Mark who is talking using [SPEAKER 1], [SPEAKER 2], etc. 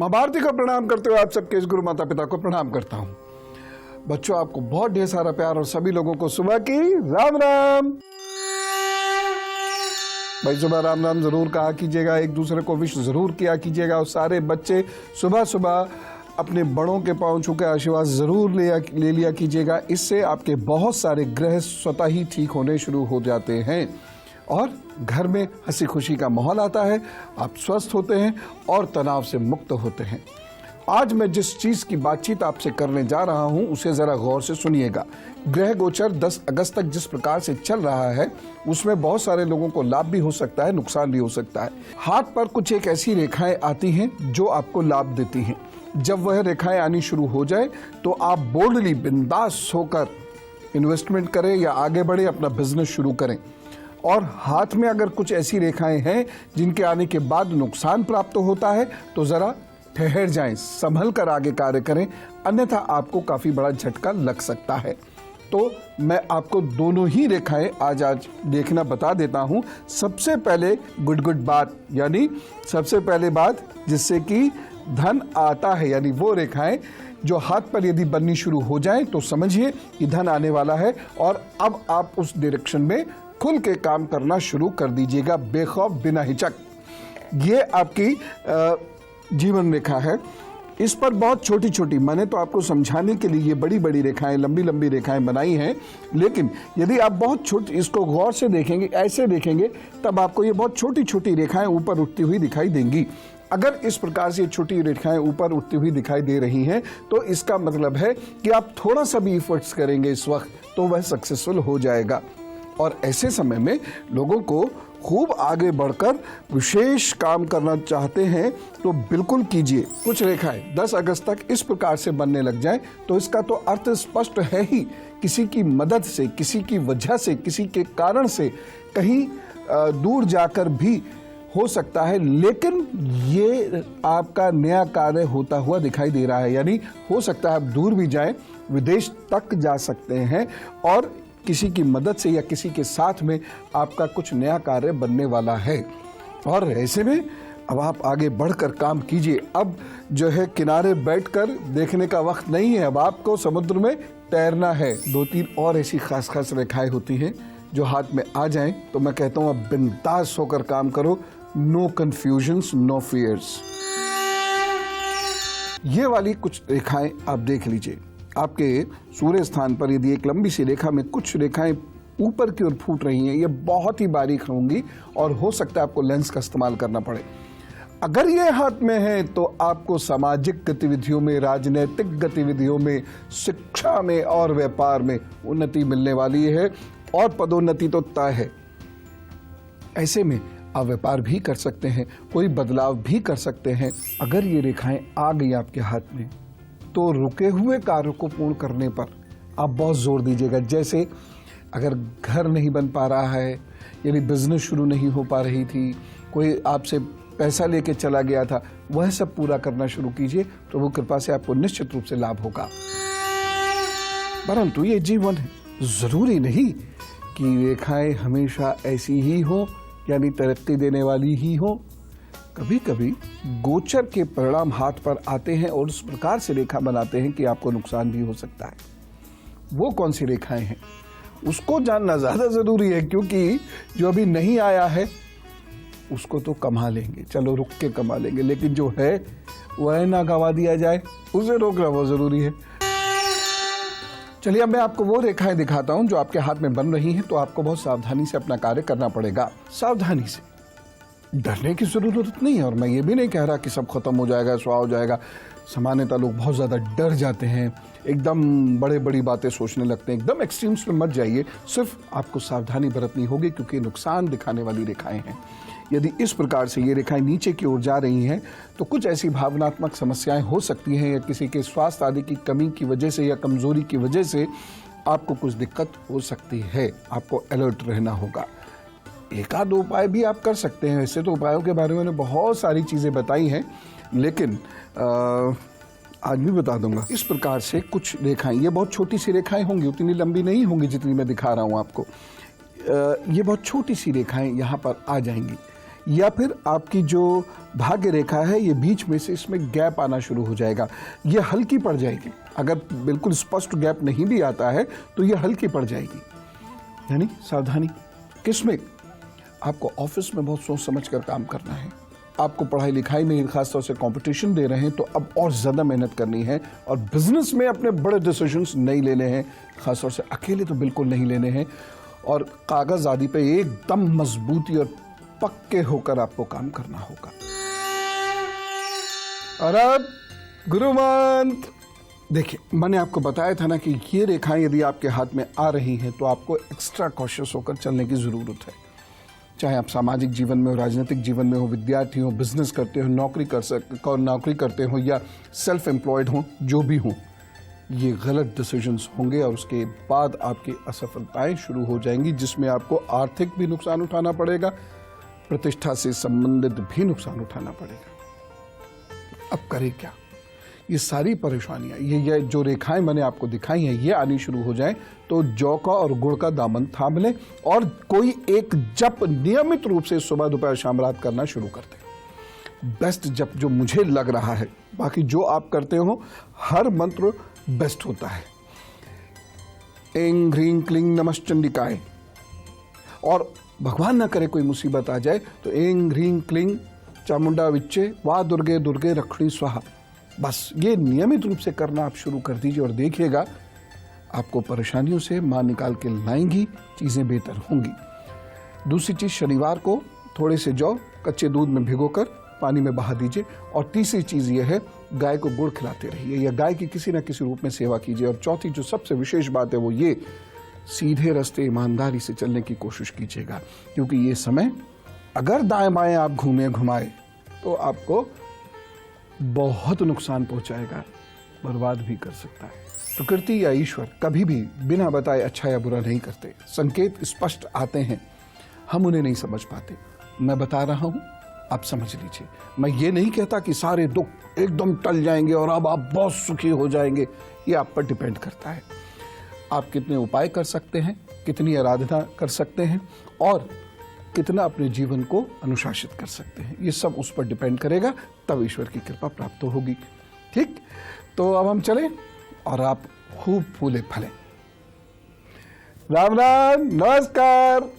[SPEAKER 1] माँ भारती को प्रणाम करते हुए आप सबके इस गुरु माता पिता को प्रणाम करता हूँ। बच्चों, आपको बहुत ढेर सारा प्यार और सभी लोगों को सुबह की राम राम। भाई सुबह राम राम जरूर कहा कीजिएगा, एक दूसरे को विश जरूर किया कीजिएगा और सारे बच्चे सुबह सुबह अपने बड़ों के पांव छू के आशीर्वाद जरूर ले लिया कीजिएगा। इससे आपके बहुत सारे ग्रह स्वतः ही ठीक होने शुरू हो जाते हैं और घर में हंसी खुशी का माहौल आता है, आप स्वस्थ होते हैं और तनाव से मुक्त होते हैं। आज मैं जिस चीज की बातचीत आपसे करने जा रहा हूं उसे जरा गौर से सुनिएगा। ग्रह गोचर 10 अगस्त तक जिस प्रकार से चल रहा है उसमें बहुत सारे लोगों को लाभ भी हो सकता है, नुकसान भी हो सकता है। हाथ पर कुछ एक ऐसी रेखाएं आती हैं जो आपको लाभ देती हैं। जब वह रेखाएं आनी शुरू हो जाए तो आप बोल्डली बिंदास होकर इन्वेस्टमेंट करें या आगे बढ़े, अपना बिजनेस शुरू करें। और हाथ में अगर कुछ ऐसी रेखाएं हैं जिनके आने के बाद नुकसान प्राप्त होता है तो जरा ठहर जाएं, संभल कर आगे कार्य करें, अन्यथा आपको काफी बड़ा झटका लग सकता है। तो मैं आपको दोनों ही रेखाएं आज देखना बता देता हूं। सबसे पहले गुड बात, यानी सबसे पहले बात जिससे कि धन आता है, यानी वो रेखाएं जो हाथ पर यदि बननी शुरू हो जाएं तो समझिए कि धन आने वाला है और अब आप उस डायरेक्शन में खुल के काम करना शुरू कर दीजिएगा, बेखौफ बिना हिचक। ये आपकी जीवन रेखा है। इस पर बहुत छोटी छोटी, मैंने तो आपको समझाने के लिए ये बड़ी बड़ी रेखाएं, लंबी लंबी रेखाएं बनाई हैं, लेकिन यदि आप बहुत छोटी इसको गौर से देखेंगे, ऐसे देखेंगे, तब आपको ये बहुत छोटी छोटी रेखाएं ऊपर उठती हुई दिखाई देंगी। अगर इस प्रकार से छोटी रेखाएं ऊपर उठती हुई दिखाई दे रही हैं तो इसका मतलब है कि आप थोड़ा सा भी एफर्ट्स करेंगे इस वक्त तो वह सक्सेसफुल हो जाएगा। और ऐसे समय में लोगों को खूब आगे बढ़कर विशेष काम करना चाहते हैं तो बिल्कुल कीजिए। कुछ रेखाएं 10 अगस्त तक इस प्रकार से बनने लग जाएं तो इसका तो अर्थ स्पष्ट है ही, किसी की मदद से, किसी की वजह से, किसी के कारण से कहीं दूर जाकर भी हो सकता है, लेकिन ये आपका नया कार्य होता हुआ दिखाई दे रहा है। यानी हो सकता है आप दूर भी जाएं, विदेश तक जा सकते हैं और किसी की मदद से या किसी के साथ में आपका कुछ नया कार्य बनने वाला है। और ऐसे में अब आप आगे बढ़कर काम कीजिए। अब जो है किनारे बैठकर देखने का वक्त नहीं है, अब आपको समुद्र में तैरना है। 2-3 और ऐसी खास खास रेखाएं होती हैं जो हाथ में आ जाएं तो मैं कहता हूं अब बिंदास होकर काम करो। No confusions, no fears. ये वाली कुछ रेखाएं आप देख लीजिए। आपके सूर्य स्थान पर यदि एक लंबी सी रेखा में कुछ रेखाएं ऊपर की ओर फूट रही हैं, ये बहुत ही बारीक होंगी और हो सकता है आपको लेंस का इस्तेमाल करना पड़े। अगर ये हाथ में है तो आपको सामाजिक गतिविधियों में, राजनीतिक गतिविधियों में, शिक्षा में और व्यापार में उन्नति मिलने वाली है और पदोन्नति तो तय है। ऐसे में आप व्यापार भी कर सकते हैं, कोई बदलाव भी कर सकते हैं। अगर ये रेखाएं आ गई आपके हाथ में तो रुके हुए कार्य को पूर्ण करने पर आप बहुत जोर दीजिएगा। जैसे अगर घर नहीं बन पा रहा है, यानी बिजनेस शुरू नहीं हो पा रही थी, कोई आपसे पैसा लेके चला गया था, वह सब पूरा करना शुरू कीजिए। प्रभु कृपा से आपको निश्चित रूप से लाभ होगा। परंतु ये जीवन है, जरूरी नहीं कि रेखाएं हमेशा ऐसी ही हो, यानी तरक्की देने वाली ही हो। कभी कभी गोचर के परिणाम हाथ पर आते हैं और उस प्रकार से रेखा बनाते हैं कि आपको नुकसान भी हो सकता है। वो कौन सी रेखाएं हैं उसको जानना ज्यादा जरूरी है, क्योंकि जो अभी नहीं आया है उसको तो कमा लेंगे, चलो रुक के कमा लेंगे, लेकिन जो है वह ना गवा दिया जाए, उसे रोकना बहुत जरूरी है। चलिए अब मैं आपको वो रेखाएं दिखाता हूं जो आपके हाथ में बन रही हैं, तो आपको बहुत सावधानी से अपना कार्य करना पड़ेगा। सावधानी से, डरने की जरूरत नहीं है। और मैं ये भी नहीं कह रहा कि सब खत्म हो जाएगा, स्वाहा हो जाएगा। सामान्यतः लोग बहुत ज्यादा डर जाते हैं, एकदम बड़े बड़ी बातें सोचने लगते हैं। एकदम एक्सट्रीम्स में मत जाइए, सिर्फ आपको सावधानी बरतनी होगी क्योंकि नुकसान दिखाने वाली रेखाएं हैं। यदि इस प्रकार से ये रेखाएं नीचे की ओर जा रही हैं तो कुछ ऐसी भावनात्मक समस्याएं हो सकती हैं या किसी के स्वास्थ्य आदि की कमी की वजह से या कमजोरी की वजह से आपको कुछ दिक्कत हो सकती है। आपको अलर्ट रहना होगा। एक आध उपाय भी आप कर सकते हैं। वैसे तो उपायों के बारे में मैंने बहुत सारी चीजें बताई हैं, लेकिन आज भी बता दूंगा। इस प्रकार से कुछ रेखाएं, ये बहुत छोटी सी रेखाएं होंगी, उतनी लंबी नहीं होंगी जितनी मैं दिखा रहा हूं आपको। ये बहुत छोटी सी रेखाएं यहाँ पर आ जाएंगी। या फिर आपकी जो भाग्य रेखा है ये बीच में से इसमें गैप आना शुरू हो जाएगा, ये हल्की पड़ जाएगी। अगर बिल्कुल स्पष्ट गैप नहीं भी आता है तो ये हल्की पड़ जाएगी। यानी सावधानी किसमें? आपको ऑफिस में बहुत सोच समझ कर काम करना है। आपको पढ़ाई लिखाई में खासतौर से कंपटीशन दे रहे हैं तो अब और ज़्यादा मेहनत करनी है। और बिजनेस में अपने बड़े डिसीजंस नहीं लेने हैं, खासतौर से अकेले तो बिल्कुल नहीं लेने हैं। और कागज आदि पे एकदम मजबूती और पक्के होकर आपको काम करना होगा। और अब गुरु मंत्र देखिए, मैंने आपको बताया था ना कि ये रेखाएं यदि आपके हाथ में आ रही हैं तो आपको एक्स्ट्रा कॉशियस होकर चलने की ज़रूरत है। चाहे आप सामाजिक जीवन में हो, राजनीतिक जीवन में हो, विद्यार्थी हो, बिजनेस करते हो, नौकरी करते हो या सेल्फ एम्प्लॉयड हो, जो भी हो, ये गलत डिसीजंस होंगे और उसके बाद आपकी असफलताएं शुरू हो जाएंगी, जिसमें आपको आर्थिक भी नुकसान उठाना पड़ेगा, प्रतिष्ठा से संबंधित भी नुकसान उठाना पड़ेगा। अब करें क्या? ये सारी परेशानियां, ये जो रेखाएं मैंने आपको दिखाई हैं, ये आनी शुरू हो जाए तो जौ का और गुड़ का दामन थाम लें और कोई एक जप नियमित रूप से सुबह दोपहर शाम रात करना शुरू कर दें। बेस्ट जप जो मुझे लग रहा है, बाकी जो आप करते हो हर मंत्र बेस्ट होता है। ऐं ह्रीं क्लीं नमश्चंडिकाय। और भगवान ना करे कोई मुसीबत आ जाए तो ऐं ह्रीं क्लीं चामुंडा विच्चे वा दुर्गे दुर्गे रक्षणी स्वाहा। बस ये नियमित रूप से करना आप शुरू कर दीजिए और देखिएगा आपको परेशानियों से मां निकाल के लाएंगी, चीज़ें बेहतर होंगी। दूसरी चीज़, शनिवार को थोड़े से जौ कच्चे दूध में भिगोकर पानी में बहा दीजिए। और तीसरी चीज़ ये है, गाय को गुड़ खिलाते रहिए या गाय की किसी न किसी रूप में सेवा कीजिए। और चौथी जो सबसे विशेष बात है वो ये, सीधे रास्ते ईमानदारी से चलने की कोशिश कीजिएगा, क्योंकि ये समय अगर दाएं बाएं आप घुमाए तो आपको बहुत नुकसान पहुंचाएगा, बर्बाद भी कर सकता है। प्रकृति या ईश्वर कभी भी बिना बताए अच्छा या बुरा नहीं करते। संकेत स्पष्ट आते हैं, हम उन्हें नहीं समझ पाते। मैं बता रहा हूं, आप समझ लीजिए। मैं ये नहीं कहता कि सारे दुख एकदम टल जाएंगे और अब आप बहुत सुखी हो जाएंगे, ये आप पर डिपेंड करता है। आप कितने उपाय कर सकते हैं, कितनी आराधना कर सकते हैं और कितना अपने जीवन को अनुशासित कर सकते हैं, ये सब उस पर डिपेंड करेगा, तब ईश्वर की कृपा प्राप्त होगी। ठीक, तो अब हम चलें और आप खूब फूले फलें। राम राम, नमस्कार।